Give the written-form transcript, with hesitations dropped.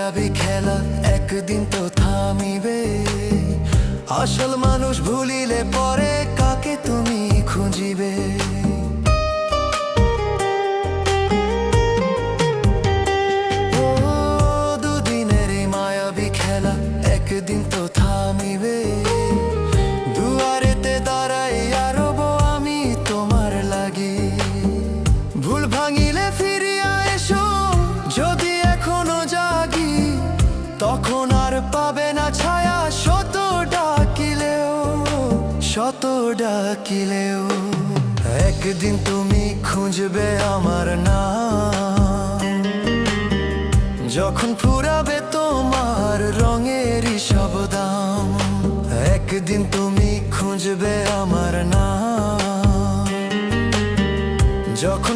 মায়াবী খেলা একদিন তো থামিবে। আসল মানুষ ভুলিলে পরে কাকে তুমি খুঁজিবে? ও দুদিনের এই মায়াবী খেলা একদিন তো থামিবে। দুয়ারেতে দাঁড়াইয়া রব আমি তোমার লাগি। ভুল ভাঙিলে ফিরিয়া এসো যদি এখনো জাগি, তখন আর পাবে না ছায়া শত ডাকিলেও, শত ডাকিলেও। একদিন তুমি খুঁজবে আমার নাম, যখন ফুরাবে তোমার রঙেরই সব দাম। একদিন তুমি খুঁজবে আমার নাম, যখন